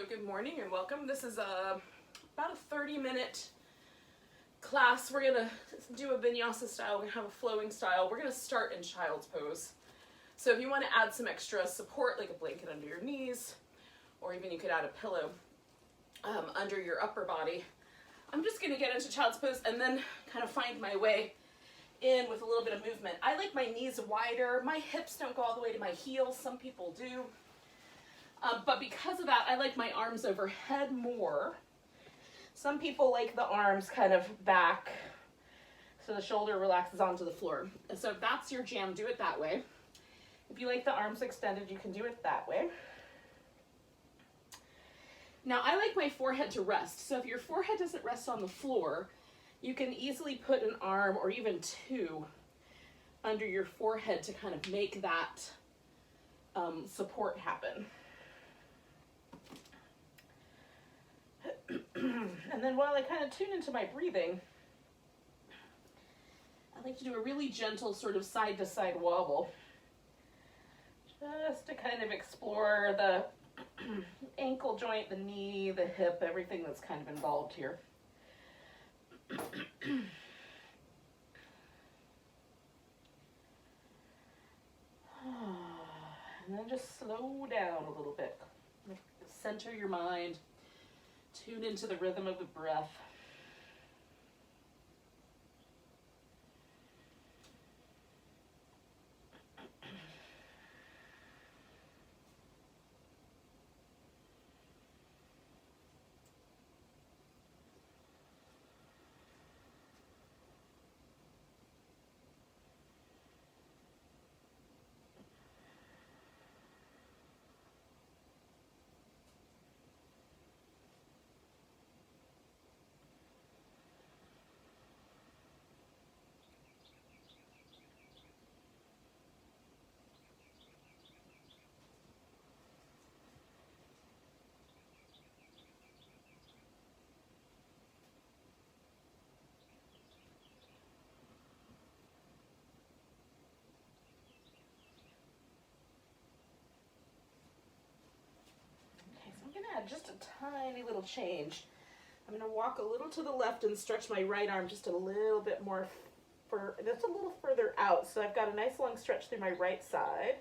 good morning and welcome. This is about a 30-minute class. We're going to do a Vinyasa style. We're going to have a flowing style. We're going to start in child's pose. So if you want to add some extra support, like a blanket under your knees, or even you could add a pillow under your upper body, I'm just going to get into child's pose and then kind of find my way in with a little bit of movement. I like my knees wider. My hips don't go all the way to my heels. Some people do. But because of that, I like my arms overhead more. Some people like the arms kind of back so the shoulder relaxes onto the floor. And so if that's your jam, do it that way. If you like the arms extended, you can do it that way. Now, I like my forehead to rest. So if your forehead doesn't rest on the floor, you can easily put an arm or even two under your forehead to kind of make that support happen. And then while I kind of tune into my breathing, I like to do a really gentle sort of side-to-side wobble, just to kind of explore the ankle joint, the knee, the hip, everything that's kind of involved here. And then just slow down a little bit. Center your mind. Tune into the rhythm of the breath. Just a tiny little change. I'm going to walk a little to the left and stretch my right arm just a little bit more, just a little further out. So I've got a nice long stretch through my right side.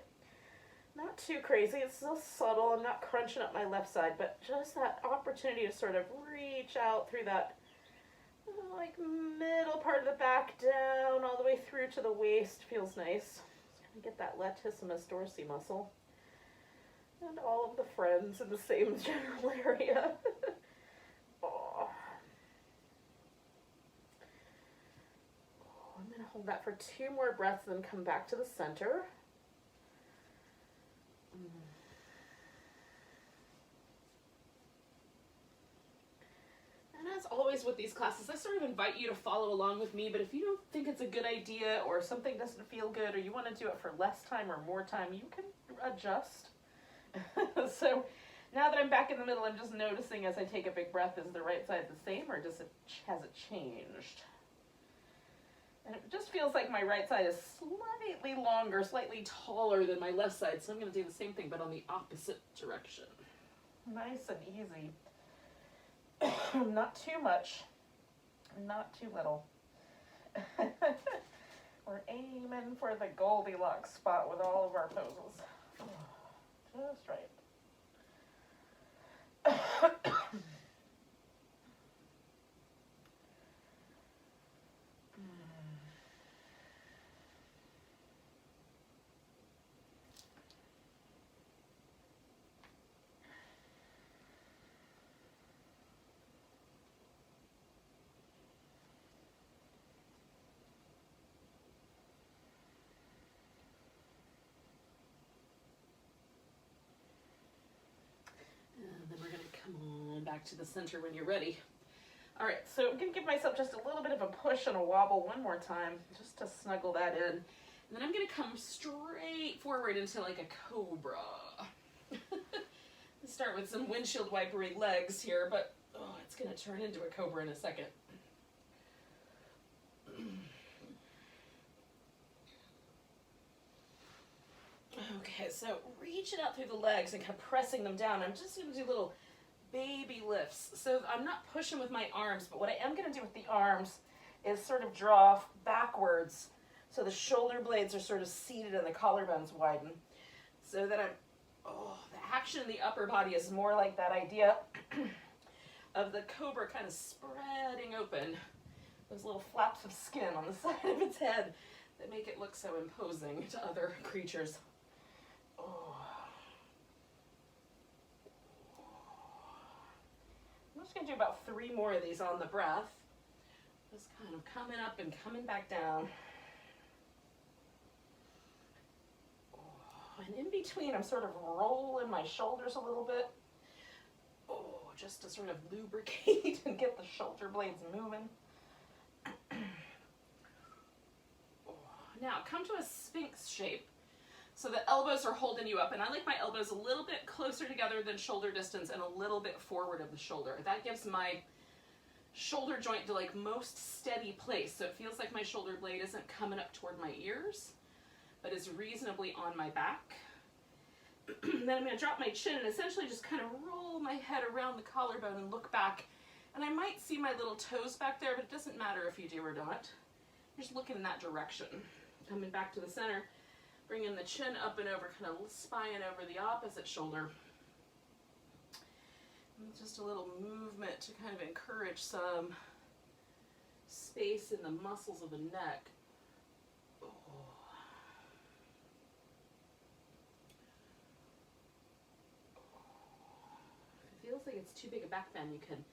Not too crazy, it's still subtle. I'm not crunching up my left side, but just that opportunity to sort of reach out through that like middle part of the back down all the way through to the waist feels nice. Just going to get that latissimus dorsi muscle. And all of the friends in the same general area. Oh. I'm going to hold that for 2 more breaths, then come back to the center. And as always with these classes, I sort of invite you to follow along with me, but if you don't think it's a good idea or something doesn't feel good or you want to do it for less time or more time, you can adjust. So now that I'm back in the middle, I'm just noticing as I take a big breath, is the right side the same or has it changed? And it just feels like my right side is slightly longer, slightly taller than my left side. So I'm going to do the same thing, but on the opposite direction. Nice and easy. Not too much, not too little. We're aiming for the Goldilocks spot with all of our poses. Just right. Back to the center when you're ready. All right, so I'm going to give myself just a little bit of a push and a wobble one more time, just to snuggle that in. And then I'm going to come straight forward into like a cobra. Start with some windshield wipery legs here, but it's going to turn into a cobra in a second. Okay, so reach it out through the legs and kind of pressing them down. I'm just going to do little baby lifts. So I'm not pushing with my arms, but what I am going to do with the arms is sort of draw backwards so the shoulder blades are sort of seated and the collarbones widen. So that the action in the upper body is more like that idea of the cobra kind of spreading open. Those little flaps of skin on the side of its head that make it look so imposing to other creatures. Oh. I'm just going to do about 3 more of these on the breath. Just kind of coming up and coming back down. And in between, I'm sort of rolling my shoulders a little bit. Oh, just to sort of lubricate and get the shoulder blades moving. Now, come to a Sphinx shape. So the elbows are holding you up, and I like my elbows a little bit closer together than shoulder distance and a little bit forward of the shoulder. That gives my shoulder joint the most steady place. So it feels like my shoulder blade isn't coming up toward my ears, but is reasonably on my back. Then I'm going to drop my chin and essentially just kind of roll my head around the collarbone and look back. And I might see my little toes back there, but it doesn't matter if you do or don't. You're just looking in that direction. Coming back to the center, bringing the chin up and over, kind of spying over the opposite shoulder. And just a little movement to kind of encourage some space in the muscles of the neck. Feels like it's too big a back bend, you can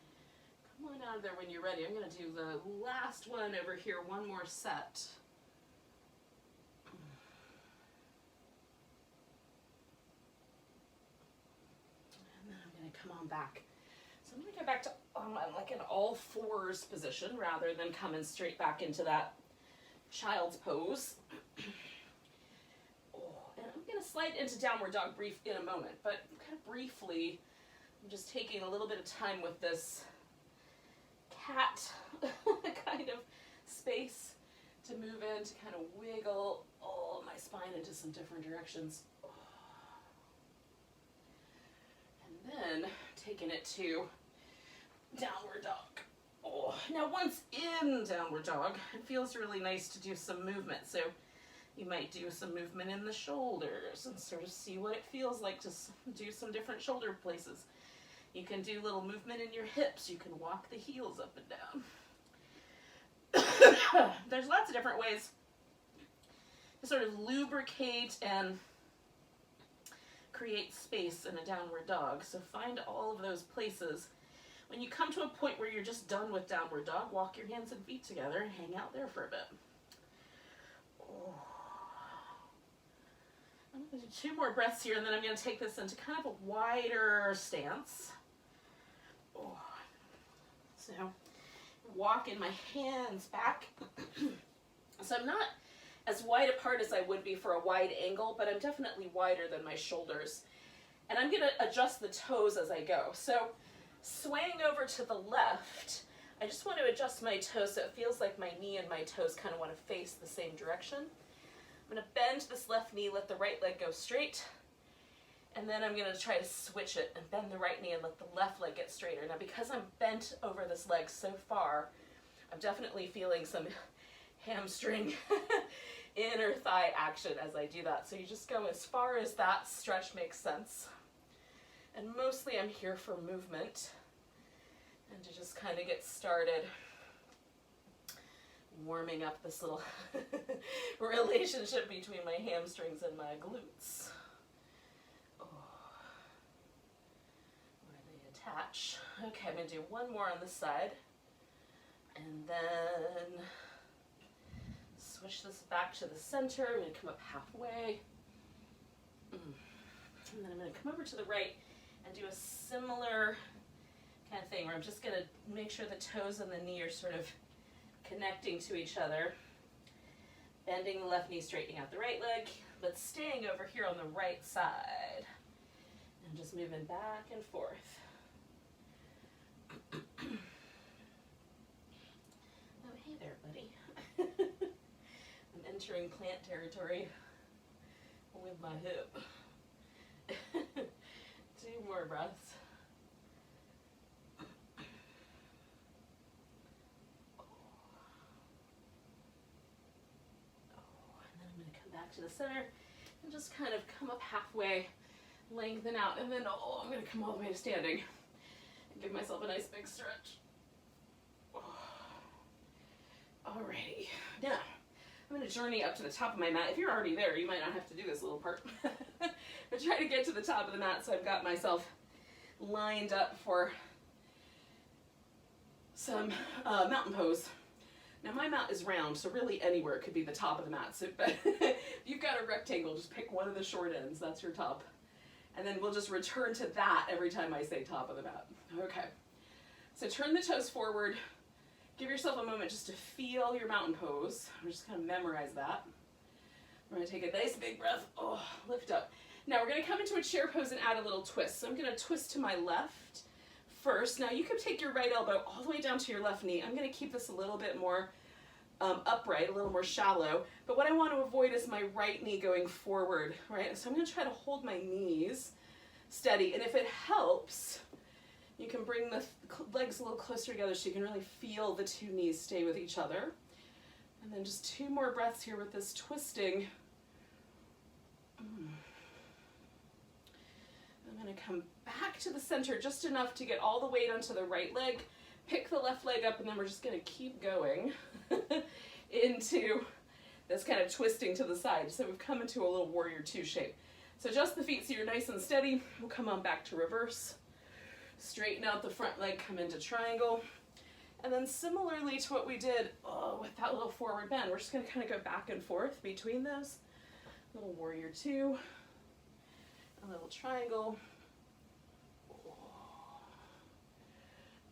come on out of there when you're ready. I'm going to do the last one over here, one more set. And then I'm going to come on back. So I'm going to go back to like an all fours position rather than coming straight back into that child's pose. And I'm going to slide into downward dog in a moment, but kind of briefly, I'm just taking a little bit of time with this cat kind of space to move in, to kind of wiggle my spine into some different directions. And then taking it to downward dog. Now once in downward dog, it feels really nice to do some movement. So you might do some movement in the shoulders and sort of see what it feels like to do some different shoulder places. You can do little movement in your hips. You can walk the heels up and down. There's lots of different ways to sort of lubricate and create space in a downward dog. So find all of those places. When you come to a point where you're just done with downward dog, walk your hands and feet together and hang out there for a bit. I'm going to do 2 more breaths here, and then I'm going to take this into kind of a wider stance. So, walking my hands back. So I'm not as wide apart as I would be for a wide angle, but I'm definitely wider than my shoulders. And I'm going to adjust the toes as I go. So, swaying over to the left, I just want to adjust my toes so it feels like my knee and my toes kind of want to face the same direction. I'm going to bend this left knee, let the right leg go straight. And then I'm going to try to switch it and bend the right knee and let the left leg get straighter. Now because I'm bent over this leg so far, I'm definitely feeling some hamstring inner thigh action as I do that. So you just go as far as that stretch makes sense. And mostly I'm here for movement and to just kind of get started warming up this little relationship between my hamstrings and my glutes. Attach. Okay, I'm going to do 1 more on this side and then switch this back to the center. I'm going to come up halfway and then I'm going to come over to the right and do a similar kind of thing where I'm just going to make sure the toes and the knee are sort of connecting to each other, bending the left knee, straightening out the right leg, but staying over here on the right side and just moving back and forth. Oh, hey there, buddy. I'm entering plant territory with my hip. 2 more breaths. back to the center, and just kind of come up halfway, lengthen out, and then, oh, I'm gonna come all the way to standing and give myself a nice big stretch. Oh. Alrighty, now I'm gonna journey up to the top of my mat. If you're already there, you might not have to do this little part. But try to get to the top of the mat so I've got myself lined up for some mountain pose. Now my mat is round, so really anywhere could be the top of the mat. So, but if you've got a rectangle, just pick one of the short ends, that's your top. And then we'll just return to that every time I say top of the mat. Okay, so turn the toes forward. Give yourself a moment just to feel your mountain pose. I'm just gonna memorize that. We're gonna take a nice big breath, oh, lift up. Now we're gonna come into a chair pose and add a little twist. So I'm gonna twist to my left first. Now you can take your right elbow all the way down to your left knee. I'm gonna keep this a little bit more upright, a little more shallow. But what I want to avoid is my right knee going forward, right? So I'm gonna try to hold my knees steady. And if it helps, you can bring the legs a little closer together so you can really feel the two knees stay with each other. And then just 2 more breaths here with this twisting. I'm gonna come back to the center just enough to get all the weight onto the right leg, pick the left leg up, and then we're just gonna keep going into this kind of twisting to the side. So we've come into a little warrior 2 shape. So just the feet so you're nice and steady. We'll come on back to reverse. Straighten out the front leg, come into triangle. And then similarly to what we did with that little forward bend, we're just gonna kind of go back and forth between those. Little warrior 2, a little triangle,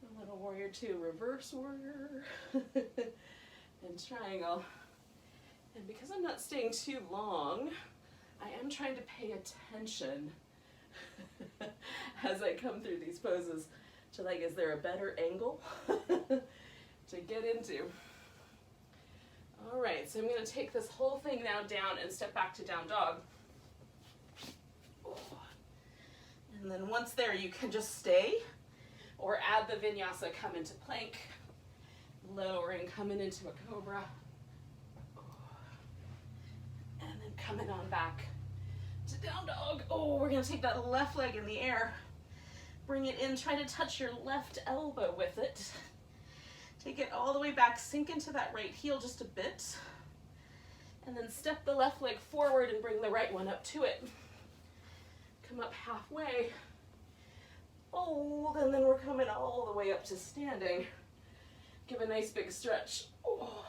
a little warrior 2, reverse warrior, and triangle. And because I'm not staying too long, I am trying to pay attention as I come through these poses to, like, is there a better angle to get into? All right, so I'm gonna take this whole thing now down and step back to down dog. And then once there, you can just stay or add the vinyasa, come into plank, lowering, coming into a cobra, and then coming on back to down dog. Oh, we're gonna take that left leg in the air, bring it in, try to touch your left elbow with it. Take it all the way back, sink into that right heel just a bit, and then step the left leg forward and bring the right one up to it. Come up halfway, fold, and then we're coming all the way up to standing. Give a nice big stretch. Oh.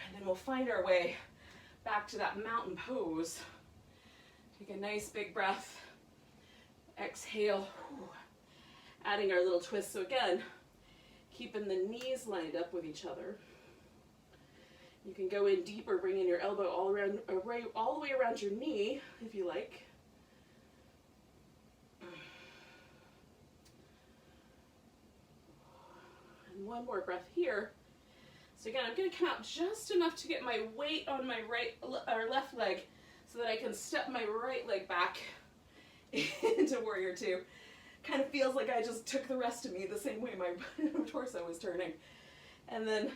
And then we'll find our way back to that mountain pose. Take a nice big breath. Exhale. Adding our little twist. So again, keeping the knees lined up with each other. You can go in deeper, bring in your elbow all the way around your knee, if you like. And one more breath here. So again, I'm going to come out just enough to get my weight on my left leg so that I can step my right leg back into warrior 2. Kind of feels like I just took the rest of me the same way my torso was turning. And then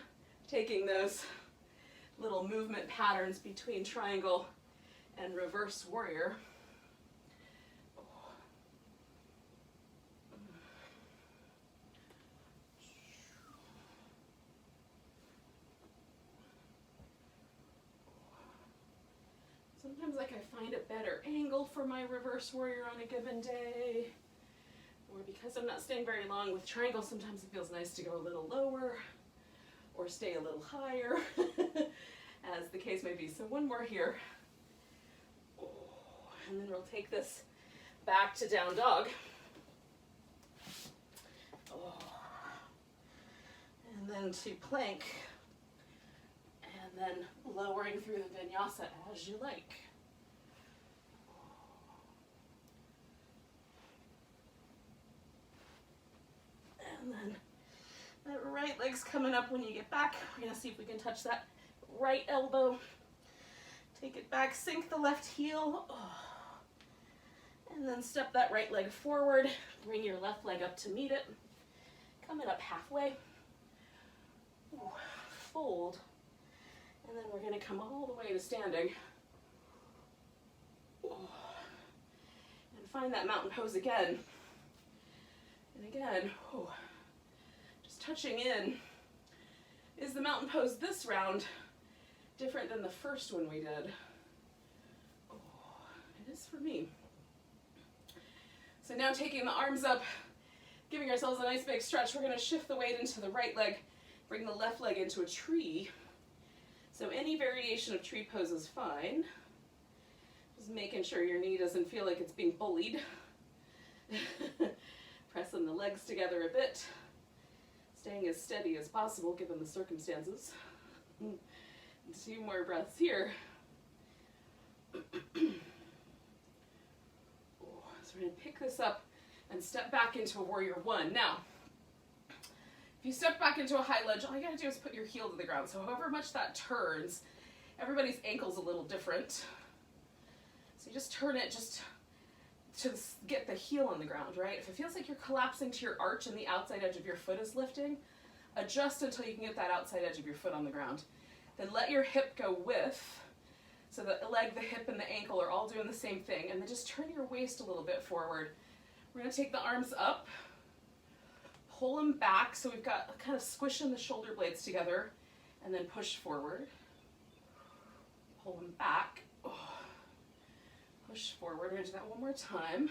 taking those little movement patterns between triangle and reverse warrior. Sometimes like I find a better angle for my reverse warrior on a given day. Or because I'm not staying very long with triangle, sometimes it feels nice to go a little lower or stay a little higher, as the case may be. So one more here. And then we'll take this back to down dog. And then to plank. And then lowering through the vinyasa as you like. And then that right leg's coming up when you get back. We're gonna see if we can touch that right elbow. Take it back, sink the left heel. And then step that right leg forward. Bring your left leg up to meet it. Coming up halfway. Fold. And then we're going to come all the way to standing. And find that mountain pose again. And again, just touching in. Is the mountain pose this round different than the first one we did? It is for me. So now taking the arms up, giving ourselves a nice big stretch, we're going to shift the weight into the right leg, bring the left leg into a tree. So any variation of tree pose is fine. Just making sure your knee doesn't feel like it's being bullied. Pressing the legs together a bit. Staying as steady as possible given the circumstances. 2 more breaths here. So we're going to pick this up and step back into a warrior one. Now, if you step back into a high lunge, all you got to do is put your heel to the ground. So however much that turns, everybody's ankle's a little different. So you just turn it just to get the heel on the ground, right? If it feels like you're collapsing to your arch and the outside edge of your foot is lifting, adjust until you can get that outside edge of your foot on the ground. Then let your hip go with, so the leg, the hip, and the ankle are all doing the same thing. And then just turn your waist a little bit forward. We're going to take the arms up, pull them back so we've got kind of squishing the shoulder blades together, and then push forward. Pull them back. Push forward. We're going to do that one more time.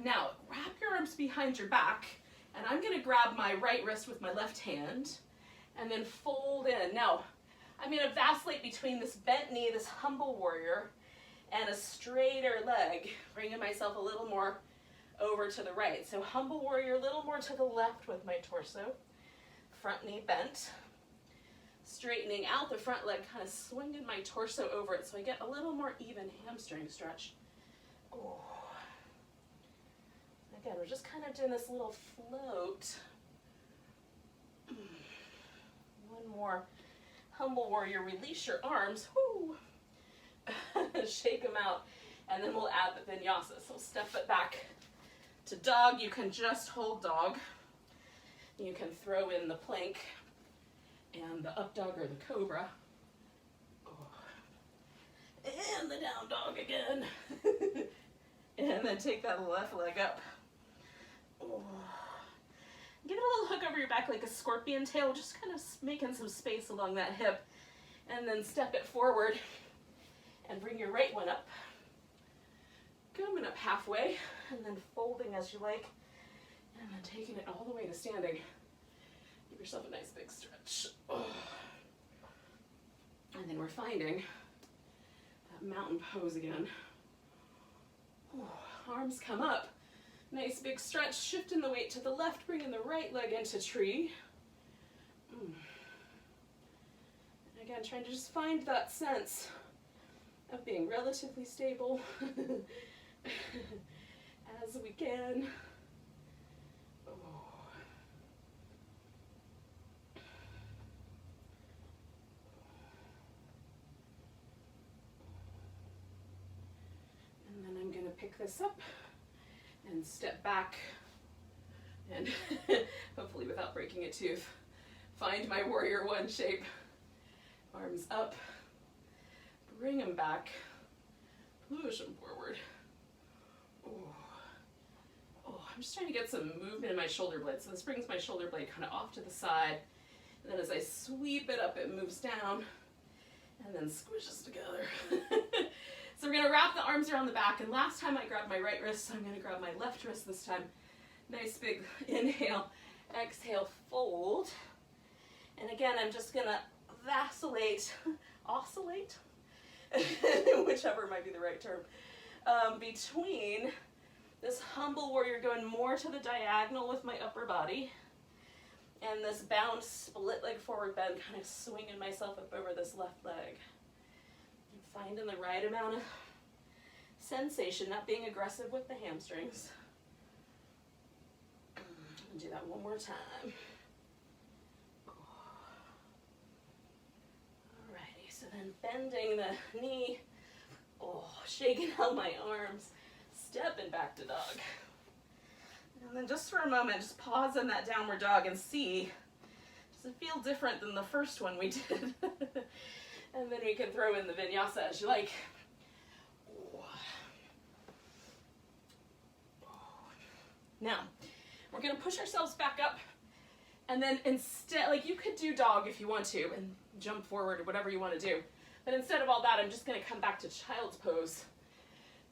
Now, wrap your arms behind your back, and I'm going to grab my right wrist with my left hand, and then fold in. Now, I'm going to vacillate between this bent knee, this humble warrior, and a straighter leg, bringing myself a little more over to the right. So humble warrior, a little more to the left with my torso. Front knee bent. Straightening out the front leg, kind of swinging my torso over it so I get a little more even hamstring stretch. Again, we're just kind of doing this little float. One more. Humble warrior, release your arms. Woo. Shake them out. And then we'll add the vinyasa. So step it back to dog. You can just hold dog. You can throw in the plank and the up dog or the cobra. And the down dog again. And then take that left leg up. Give it a little hook over your back like a scorpion tail, just kind of making some space along that hip. And then step it forward and bring your right one up. Coming up halfway and then folding as you like. And then taking it all the way to standing. Give yourself a nice big stretch. And then we're finding that mountain pose again. Arms come up. Nice big stretch, shifting the weight to the left, bringing the right leg into tree. And again, trying to just find that sense of being relatively stable as we can. And then I'm going to pick this up and step back and hopefully without breaking a tooth, find my warrior one shape. Arms up, bring them back, push them forward. I'm just trying to get some movement in my shoulder blade. So this brings my shoulder blade kind of off to the side. And then as I sweep it up, it moves down and then squishes together. So we're going to wrap the arms around the back, and last time I grabbed my right wrist, so I'm going to grab my left wrist this time. Nice big inhale, exhale, fold. And again, I'm just going to vacillate, oscillate, whichever might be the right term, between this humble warrior going more to the diagonal with my upper body, and this bound split leg forward bend, kind of swinging myself up over this left leg. Finding the right amount of sensation, not being aggressive with the hamstrings. I'll do that one more time. Alrighty, so then bending the knee, shaking out my arms, stepping back to dog. And then just for a moment, just pause in that downward dog and see, Does it feel different than the first one we did? And then we can throw in the vinyasa as you like. Now, we're gonna push ourselves back up, and then instead, like you could do dog if you want to, and jump forward or whatever you want to do. But instead of all that, I'm just gonna come back to child's pose.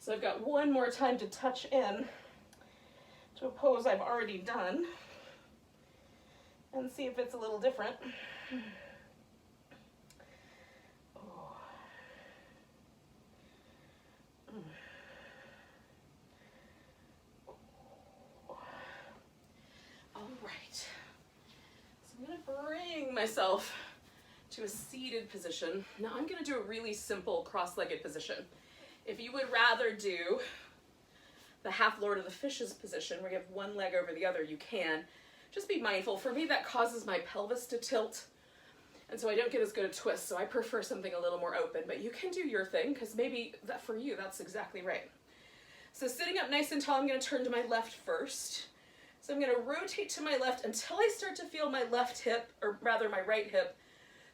So I've got one more time to touch in to a pose I've already done, and see if it's a little different. Bring myself to a seated position. Now I'm going to do a really simple cross-legged position. If you would rather do the half Lord of the Fishes position where you have one leg over the other, you can. Just be mindful. For me, that causes my pelvis to tilt, and so I don't get as good a twist, so I prefer something a little more open, but you can do your thing, because maybe that for you, that's exactly right. So sitting up nice and tall, I'm going to turn to my left first. So I'm going to rotate to my left until I start to feel my left hip, or rather my right hip,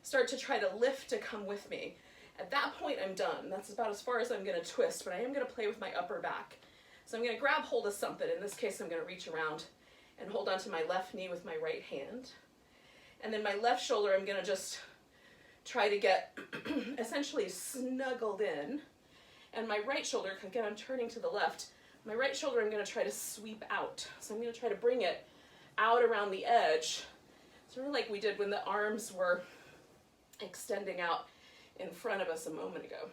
start to try to lift to come with me. At that point, I'm done. That's about as far as I'm going to twist, but I am going to play with my upper back. So I'm going to grab hold of something. In this case, I'm going to reach around and hold onto my left knee with my right hand. And then my left shoulder, I'm going to just try to get essentially snuggled in. And my right shoulder, again, I'm turning to the left, my right shoulder I'm going to try to sweep out. So I'm going to try to bring it out around the edge, sort of like we did when the arms were extending out in front of us a moment ago.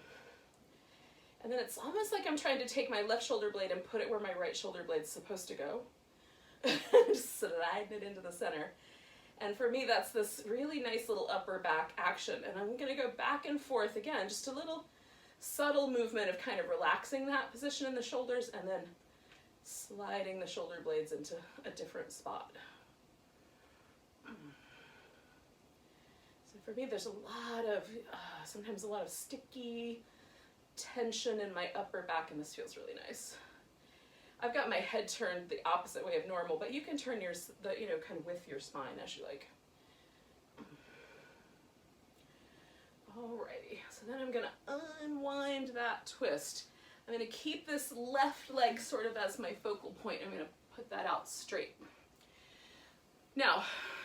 And then it's almost like I'm trying to take my left shoulder blade and put it where my right shoulder blade's supposed to go. Just slide it into the center. And for me, that's this really nice little upper back action. And I'm going to go back and forth again, just a little subtle movement of kind of relaxing that position in the shoulders and then sliding the shoulder blades into a different spot. So for me, there's a lot of, sometimes a lot of sticky tension in my upper back, and this feels really nice. I've got my head turned the opposite way of normal, but you can turn yours, kind of with your spine as you like. Alrighty, so then I'm going to unwind that twist. I'm going to keep this left leg sort of as my focal point. I'm going to put that out straight. Now,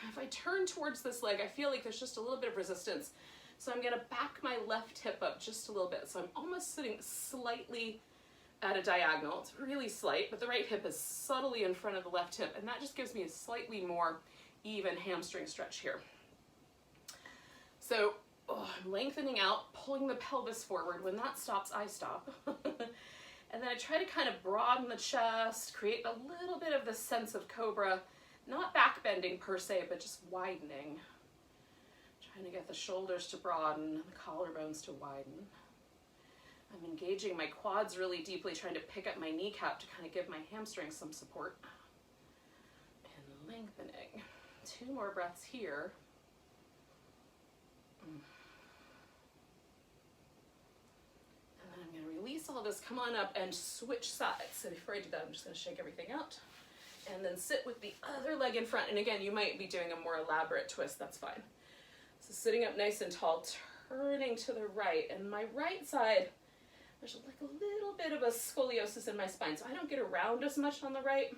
if I turn towards this leg, I feel like there's just a little bit of resistance. So I'm going to back my left hip up just a little bit. So I'm almost sitting slightly at a diagonal. It's really slight, but the right hip is subtly in front of the left hip, and that just gives me a slightly more even hamstring stretch here. So I'm lengthening out, pulling the pelvis forward. When that stops, I stop. And then I try to kind of broaden the chest, create a little bit of this sense of cobra, not back bending per se, but just widening. Trying to get the shoulders to broaden, the collarbones to widen. I'm engaging my quads really deeply, trying to pick up my kneecap to kind of give my hamstrings some support. And lengthening. 2 more breaths here. I'm going to release all this, come on up and switch sides. So before I do that, I'm just going to shake everything out and then sit with the other leg in front. And again, you might be doing a more elaborate twist, that's fine. So sitting up nice and tall, turning to the right, and my right side, there's like a little bit of a scoliosis in my spine, so I don't get around as much on the right.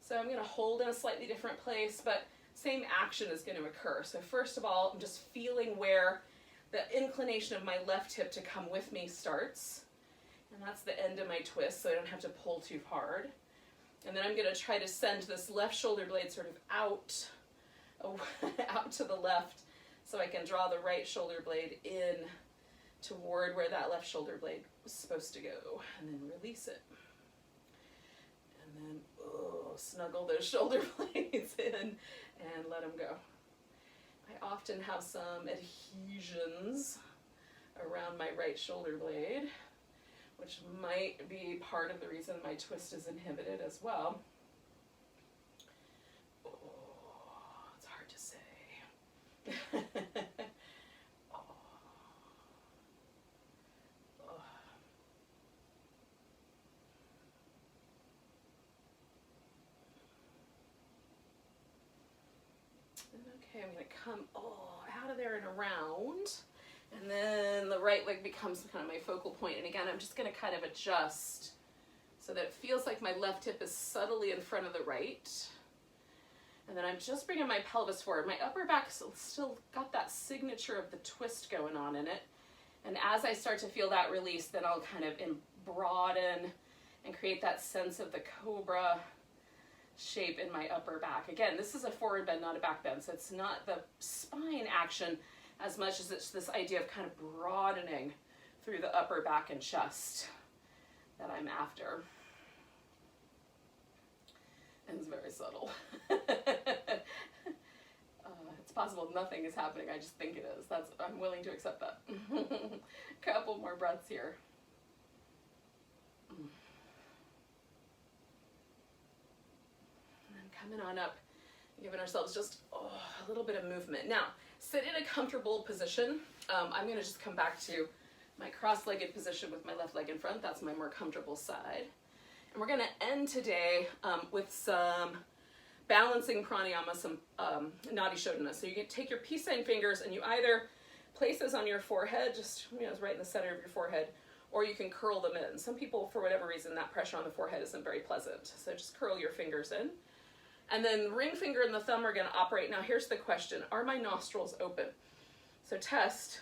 So I'm going to hold in a slightly different place, but same action is going to occur. So first of all, I'm just feeling where the inclination of my left hip to come with me starts. And that's the end of my twist, so I don't have to pull too hard. And then I'm going to try to send this left shoulder blade sort of out, out to the left, so I can draw the right shoulder blade in toward where that left shoulder blade was supposed to go, and then release it. And then snuggle those shoulder blades in and let them go. I often have some adhesions around my right shoulder blade, which might be part of the reason my twist is inhibited as well. Oh, it's hard to say. Okay, I'm gonna come out of there and around. And then the right leg becomes kind of my focal point. And again, I'm just gonna kind of adjust so that it feels like my left hip is subtly in front of the right. And then I'm just bringing my pelvis forward. My upper back still got that signature of the twist going on in it. And as I start to feel that release, then I'll kind of broaden and create that sense of the cobra shape in my upper back. Again, this is a forward bend, not a back bend. So it's not the spine action as much as it's this idea of kind of broadening through the upper back and chest that I'm after. And it's very subtle. It's possible nothing is happening. I just think it is. I'm willing to accept that. Couple more breaths here. And coming on up, giving ourselves just a little bit of movement. Now, sit in a comfortable position. I'm going to just come back to my cross-legged position with my left leg in front. That's my more comfortable side. And we're going to end today with some balancing pranayama, some nadi shodhana. So you can take your peace sign fingers and you either place those on your forehead, just it's right in the center of your forehead, or you can curl them in. Some people, for whatever reason, that pressure on the forehead isn't very pleasant. So just curl your fingers in. And then the ring finger and the thumb are going to operate. Now here's the question, are my nostrils open? So test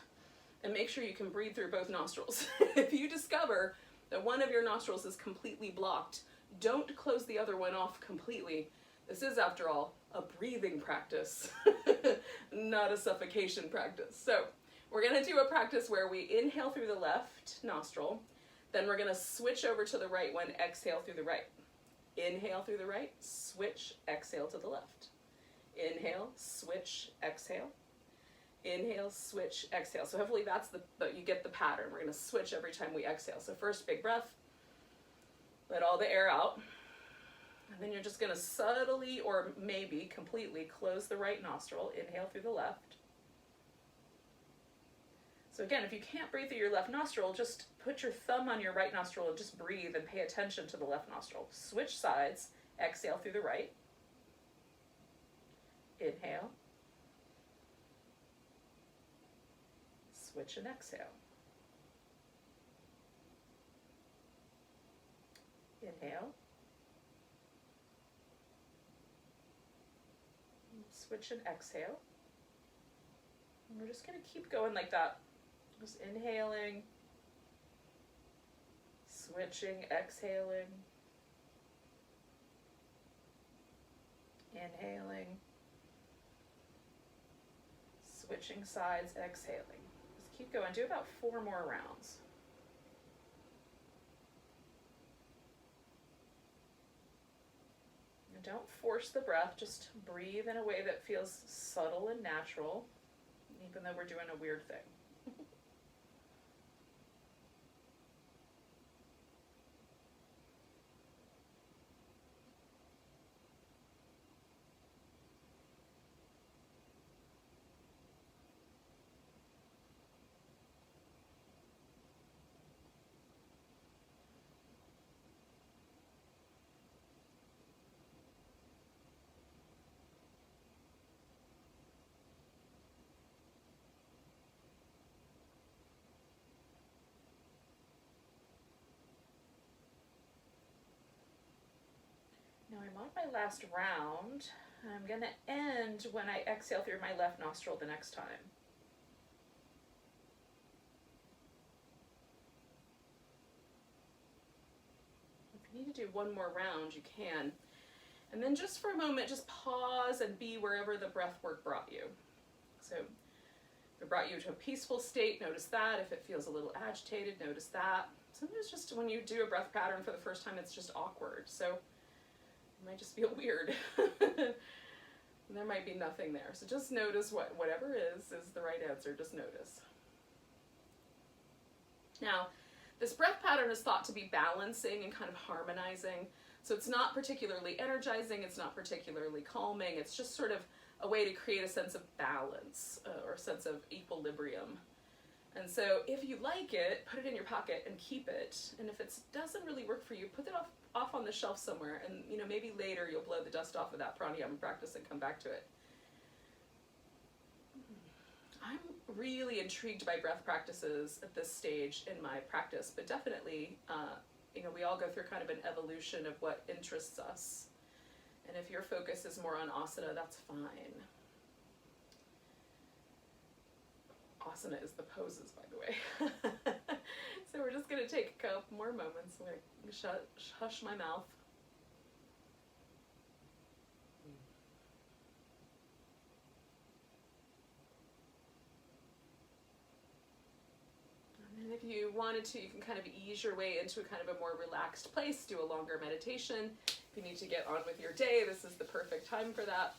and make sure you can breathe through both nostrils. If you discover that one of your nostrils is completely blocked, don't close the other one off completely. This is, after all, a breathing practice, not a suffocation practice. So we're going to do a practice where we inhale through the left nostril, then we're going to switch over to the right one, exhale through the right. Inhale through the right, switch, exhale to the left. Inhale, switch, exhale. Inhale, switch, exhale. So hopefully that's you get the pattern. We're going to switch every time we exhale. So first, big breath. Let all the air out. And then you're just going to subtly or maybe completely close the right nostril. Inhale through the left. So again, if you can't breathe through your left nostril, just put your thumb on your right nostril and just breathe and pay attention to the left nostril. Switch sides. Exhale through the right. Inhale. Switch and exhale. Inhale. Switch and exhale. And we're just going to keep going like that. Just inhaling, switching, exhaling, inhaling, switching sides, exhaling. Just keep going. Do about 4 more rounds. And don't force the breath. Just breathe in a way that feels subtle and natural, even though we're doing a weird thing. Now I'm on my last round. I'm going to end when I exhale through my left nostril the next time. If you need to do one more round, you can. And then just for a moment, just pause and be wherever the breath work brought you. So if it brought you to a peaceful state, notice that. If it feels a little agitated, notice that. Sometimes just when you do a breath pattern for the first time, it's just awkward. So it might just feel weird. And there might be nothing there. So just notice whatever is the right answer. Just notice. Now, this breath pattern is thought to be balancing and kind of harmonizing. So it's not particularly energizing. It's not particularly calming. It's just sort of a way to create a sense of balance or a sense of equilibrium. And so if you like it, put it in your pocket and keep it. And if it doesn't really work for you, put it off on the shelf somewhere. And maybe later you'll blow the dust off of that pranayama practice and come back to it. really intrigued by breath practices at this stage in my practice, but definitely, you know, we all go through kind of an evolution of what interests us. And if your focus is more on asana, that's fine. Asana is the poses, by the way. So we're just going to take a couple more moments. I'm going to hush my mouth. And then if you wanted to, you can kind of ease your way into a kind of a more relaxed place, do a longer meditation. If you need to get on with your day, this is the perfect time for that.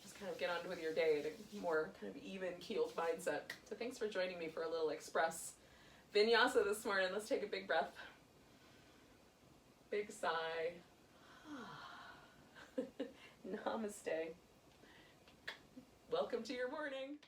Just kind of get on with your day in a more kind of even-keeled mindset. So thanks for joining me for a little express Vinyasa this morning. Let's take a big breath. Big sigh. Namaste. Welcome to your morning.